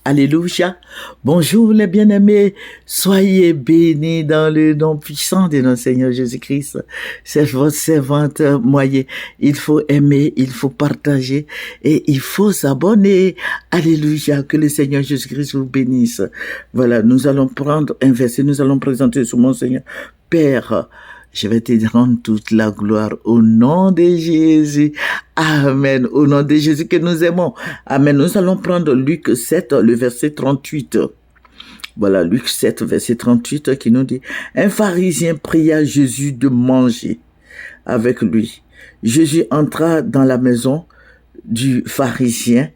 Alléluia. Bonjour les bien-aimés. Soyez bénis dans le nom puissant de notre Seigneur Jésus-Christ. C'est votre servante Moyen. Il faut aimer, il faut partager et il faut s'abonner. Alléluia. Que le Seigneur Jésus-Christ vous bénisse. Voilà, nous allons prendre un verset, nous allons présenter sur mon Seigneur. Père, je vais te rendre toute la gloire au nom de Jésus. Amen. Au nom de Jésus que nous aimons. Amen. Nous allons prendre Luc 7, le verset 38. Voilà, Luc 7, verset 38 qui nous dit, un pharisien pria Jésus de manger avec lui. Jésus entra dans la maison du pharisien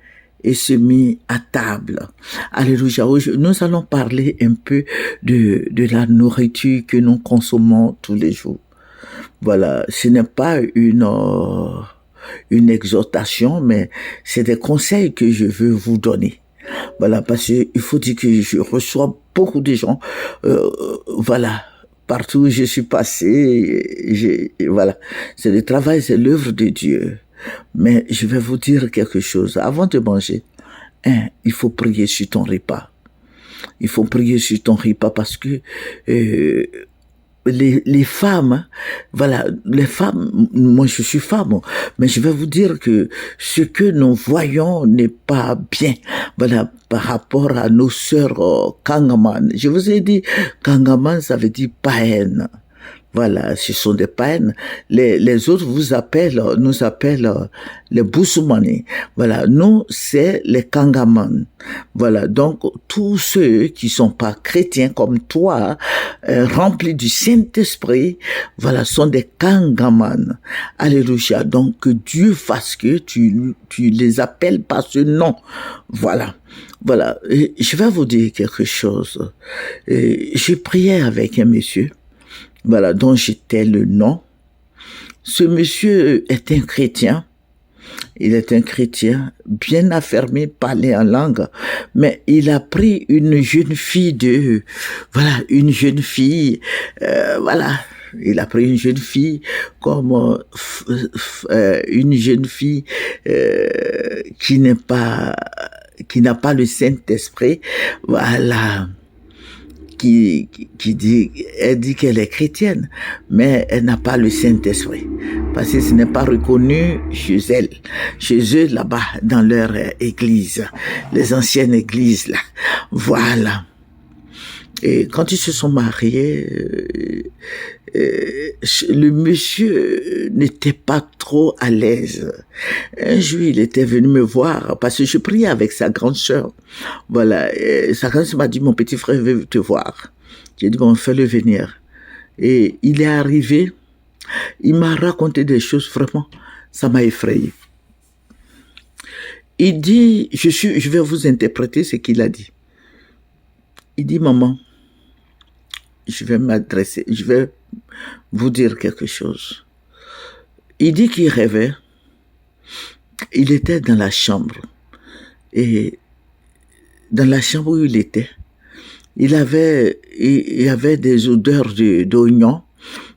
et se mit à table. Alléluia. Nous allons parler un peu de la nourriture que nous consommons tous les jours. Voilà, ce n'est pas une exhortation, mais c'est des conseils que je veux vous donner. Voilà, parce qu'il faut dire que je reçois beaucoup de gens, voilà, partout où je suis passé, voilà, c'est le travail, c'est l'œuvre de Dieu. Mais je vais vous dire quelque chose. Avant de manger, il faut prier sur ton repas. Il faut prier sur ton repas parce que les femmes, voilà, les femmes, moi je suis femme, mais je vais vous dire que ce que nous voyons n'est pas bien, voilà, par rapport à nos sœurs Kangaman. Je vous ai dit, Kangaman, ça veut dire païenne. Voilà, ce sont des païennes. Les autres nous appellent les Boussoumani. Voilà, nous, c'est les Kangaman. Voilà, donc, tous ceux qui sont pas chrétiens comme toi, remplis du Saint-Esprit, voilà, sont des Kangaman. Alléluia. Donc, que Dieu fasse que tu les appelles par ce nom. Voilà. Voilà. Et je vais vous dire quelque chose. J'ai prié avec un monsieur. Voilà, dont j'étais le nom. Ce monsieur est un chrétien. Il est un chrétien bien affermé, parler en langue, mais il a pris une jeune fille voilà, il a pris une jeune fille comme une jeune fille qui n'a pas le Saint-Esprit, voilà. Elle dit qu'elle est chrétienne, mais elle n'a pas le Saint-Esprit. Parce que ce n'est pas reconnu chez eux là-bas, dans leur église, les anciennes églises là. Voilà. Et quand ils se sont mariés, le monsieur n'était pas trop à l'aise. Un jour, il était venu me voir parce que je priais avec sa grande sœur. Voilà, et sa grande sœur m'a dit, mon petit frère veut te voir. J'ai dit, bon, fais-le venir. Et il est arrivé, il m'a raconté des choses, vraiment, ça m'a effrayé. Il dit, je vais vous interpréter ce qu'il a dit. Il dit, maman, je vais vous dire quelque chose. Il dit qu'il rêvait, il était dans la chambre, et dans la chambre où il était, il y avait des odeurs d'oignons,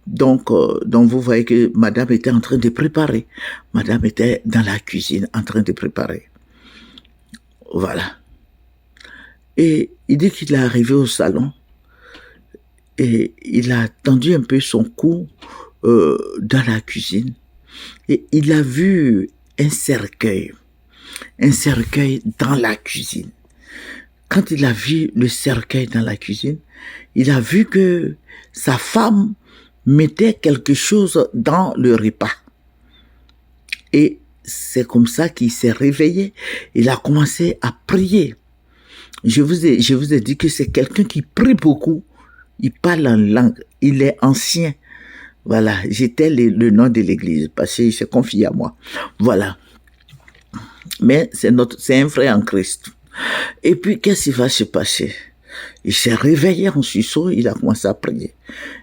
donc vous voyez que madame était en train de préparer. Madame était dans la cuisine en train de préparer. Voilà. Et il dit qu'il est arrivé au salon, et il a tendu un peu son cou dans la cuisine et il a vu un cercueil dans la cuisine. Quand il a vu le cercueil dans la cuisine, il a vu que sa femme mettait quelque chose dans le repas. Et c'est comme ça qu'il s'est réveillé. Il a commencé à prier. Je vous ai dit que c'est quelqu'un qui prie beaucoup. Il parle en langue, il est ancien. Voilà, j'étais le nom de l'église parce qu'il s'est confié à moi. Voilà. Mais c'est un frère en Christ. Et puis, qu'est-ce qui va se passer? Il s'est réveillé en sursaut, il a commencé à prier.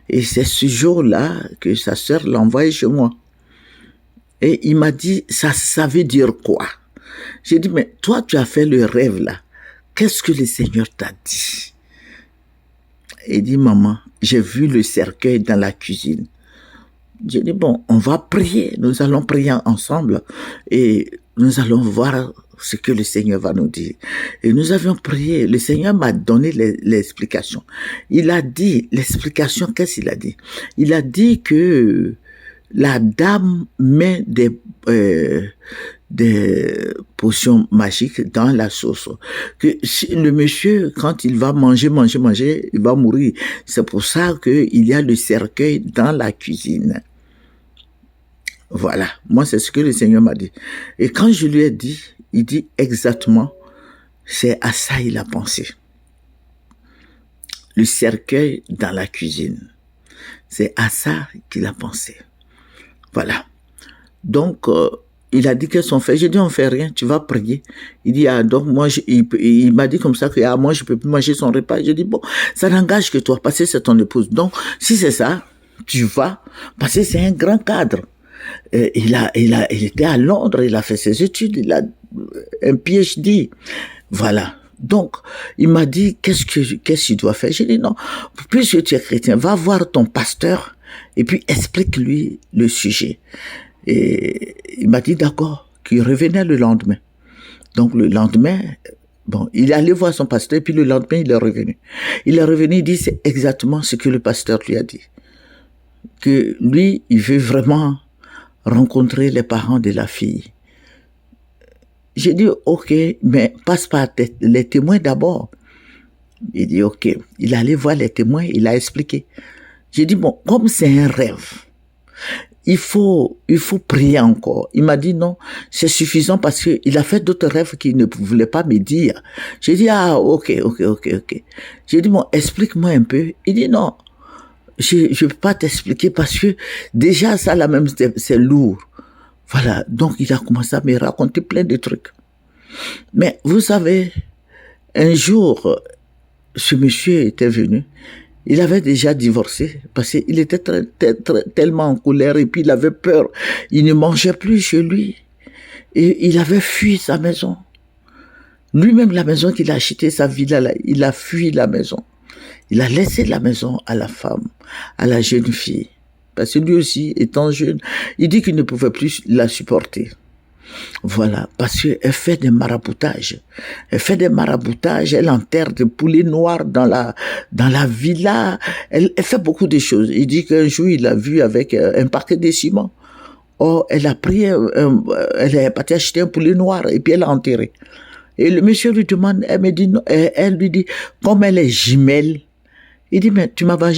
Et c'est ce jour-là que sa sœur l'a envoyé chez moi. Et il m'a dit, ça veut dire quoi? J'ai dit, mais toi, tu as fait le rêve là. Qu'est-ce que le Seigneur t'a dit? Il dit, maman, j'ai vu le cercueil dans la cuisine. J'ai dit, bon, on va prier. Nous allons prier ensemble et nous allons voir ce que le Seigneur va nous dire. Et nous avions prié, le Seigneur m'a donné l'explication. Il a dit, l'explication, qu'est-ce qu'il a dit? Il a dit que la dame met des potions magiques dans la sauce. Que si le monsieur, quand il va manger, il va mourir. C'est pour ça qu'il y a le cercueil dans la cuisine. Voilà. Moi, c'est ce que le Seigneur m'a dit. Et quand je lui ai dit, il dit exactement, c'est à ça il a pensé. Le cercueil dans la cuisine. C'est à ça qu'il a pensé. Voilà. Donc, il a dit qu'elles sont faites. J'ai dit, on fait rien, tu vas prier. Il dit, ah, donc moi, il m'a dit comme ça que moi, je peux plus manger son repas. J'ai dit, bon, ça n'engage que toi, parce que c'est ton épouse. Donc, si c'est ça, tu vas, parce que c'est un grand cadre. Il était à Londres, il a fait ses études, il a un PhD. Voilà. Donc, il m'a dit, qu'est-ce qu'il doit faire? J'ai dit, non, puisque tu es chrétien, va voir ton pasteur et puis explique-lui le sujet. Et il m'a dit, d'accord, qu'il revenait le lendemain. Donc, le lendemain, bon, il est allé voir son pasteur et puis le lendemain, il est revenu. Il est revenu, il dit, c'est exactement ce que le pasteur lui a dit. Que lui, il veut vraiment rencontrer les parents de la fille. J'ai dit, ok, mais passe par les témoins d'abord. Il dit, ok. Il allait voir les témoins, il a expliqué. J'ai dit, bon, comme c'est un rêve, il faut prier encore. Il m'a dit, non, c'est suffisant parce que il a fait d'autres rêves qu'il ne voulait pas me dire. J'ai dit, ah, ok. J'ai dit, bon, explique-moi un peu. Il dit, non, je peux pas t'expliquer parce que déjà, ça, là même, c'est lourd. Voilà. Donc, il a commencé à me raconter plein de trucs. Mais, vous savez, un jour, ce monsieur était venu. Il avait déjà divorcé parce qu'il était tellement en colère et puis il avait peur. Il ne mangeait plus chez lui. Et il avait fui sa maison. Lui-même, la maison qu'il a achetée, sa villa, là, il a fui la maison. Il a laissé la maison à la femme, à la jeune fille. Parce que lui aussi, étant jeune, il dit qu'il ne pouvait plus la supporter. Voilà, parce qu'elle fait des maraboutages. Elle enterre des poulets noirs dans la villa. Elle fait beaucoup de choses. Il dit qu'un jour, il l'a vu avec un paquet de ciment. Oh, elle a pris, elle est partie acheter un poulet noir et puis elle l'a enterré. Et le monsieur lui demande, elle lui dit, comme elle est jumelle, il dit, mais tu m'avais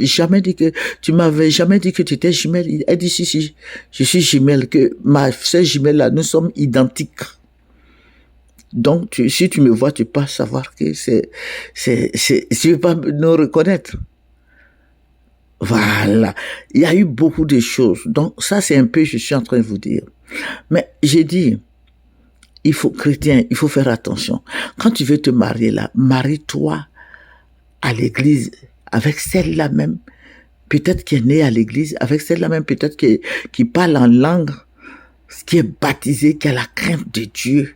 jamais dit que tu étais jumelle. Elle dit, si, je suis jumelle, que ma sœur jumelle là, nous sommes identiques. Donc, si tu me vois, tu peux savoir que tu veux pas nous reconnaître. Voilà. Il y a eu beaucoup de choses. Donc, ça, c'est un peu, je suis en train de vous dire. Mais j'ai dit, il faut faire attention. Quand tu veux te marier là, marie-toi à l'église, avec celle-là même, peut-être qui est née à l'église, avec celle-là même, peut-être qui parle en langue, qui est baptisée, qui a la crainte de Dieu.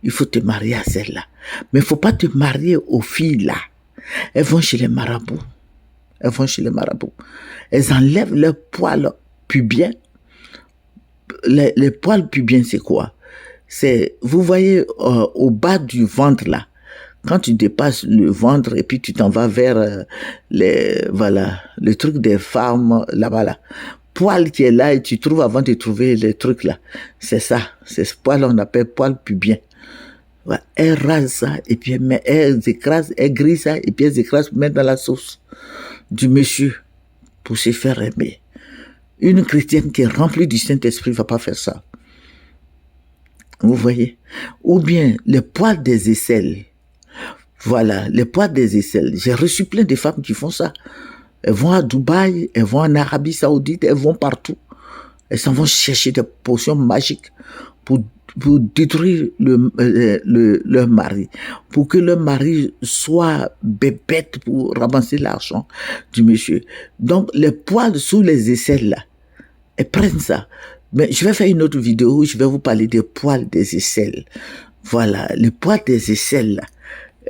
Il faut te marier à celle-là. Mais il ne faut pas te marier aux filles là. Elles vont chez les marabouts. Elles enlèvent leurs poils pubiens. Les poils pubiens, c'est quoi? Vous voyez, au bas du ventre là, quand tu dépasses le ventre et puis tu t'en vas vers le truc des femmes là-bas là, poil qui est là et tu trouves avant de trouver les trucs là, c'est ça, c'est ce poil on appelle poil pubien. Voilà. Elle rase ça et puis elle grille ça et puis elle écrase pour mettre dans la sauce du monsieur pour se faire aimer. Une chrétienne qui est remplie du Saint-Esprit va pas faire ça. Vous voyez? Ou bien les poils des aisselles. Voilà, les poils des aisselles. J'ai reçu plein de femmes qui font ça. Elles vont à Dubaï, elles vont en Arabie Saoudite, elles vont partout. Elles s'en vont chercher des potions magiques pour détruire leur mari. Pour que leur mari soit bébête pour ramasser l'argent du monsieur. Donc, les poils sous les aisselles là, elles prennent ça. Mais je vais faire une autre vidéo où je vais vous parler des poils des aisselles. Voilà, les poils des aisselles là.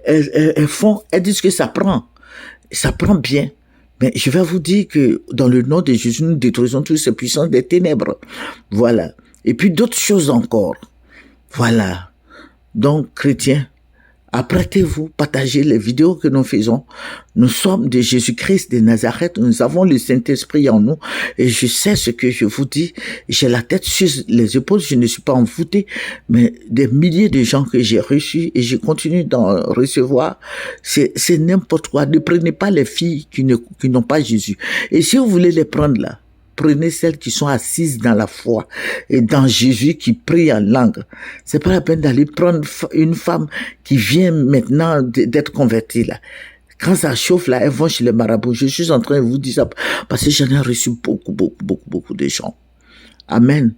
Elles disent que ça prend bien. Mais je vais vous dire que dans le nom de Jésus, nous détruisons toutes ces puissances des ténèbres. Voilà. Et puis d'autres choses encore. Voilà. Donc, chrétiens, apprêtez-vous, partagez les vidéos que nous faisons. Nous sommes de Jésus-Christ de Nazareth. Nous avons le Saint-Esprit en nous. Et je sais ce que je vous dis. J'ai la tête sur les épaules. Je ne suis pas envoûté. Mais des milliers de gens que j'ai reçus et je continue d'en recevoir. C'est n'importe quoi. Ne prenez pas les filles qui n'ont pas Jésus. Et si vous voulez les prendre là, prenez celles qui sont assises dans la foi et dans Jésus qui prie en langue. C'est pas la peine d'aller prendre une femme qui vient maintenant d'être convertie là. Quand ça chauffe là, elles vont chez les marabouts. Je suis en train de vous dire ça parce que j'en ai reçu beaucoup de gens. Amen.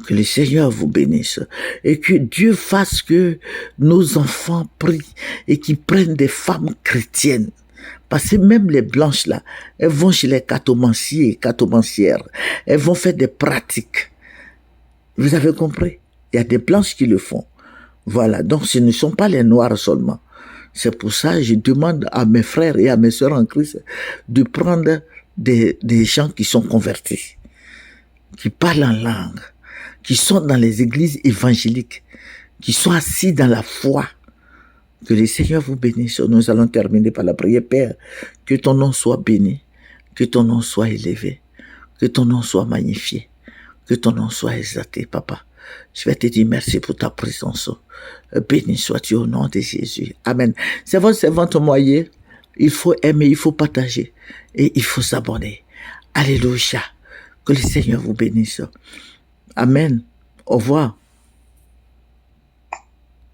Que le Seigneur vous bénisse et que Dieu fasse que nos enfants prient et qu'ils prennent des femmes chrétiennes. Parce que même les blanches là, elles vont chez les catomanciers et catomancières. Elles vont faire des pratiques. Vous avez compris? Il y a des blanches qui le font. Voilà. Donc ce ne sont pas les noirs seulement. C'est pour ça que je demande à mes frères et à mes sœurs en Christ de prendre des gens qui sont convertis, qui parlent en langue, qui sont dans les églises évangéliques, qui sont assis dans la foi. Que le Seigneur vous bénisse. Nous allons terminer par la prière. Père, que ton nom soit béni, que ton nom soit élevé, que ton nom soit magnifié, que ton nom soit exalté, Papa. Je vais te dire merci pour ta présence. Béni sois-tu au nom de Jésus. Amen. C'est votre servante moyen. Il faut aimer, il faut partager et il faut s'abonner. Alléluia. Que le Seigneur vous bénisse. Amen. Au revoir.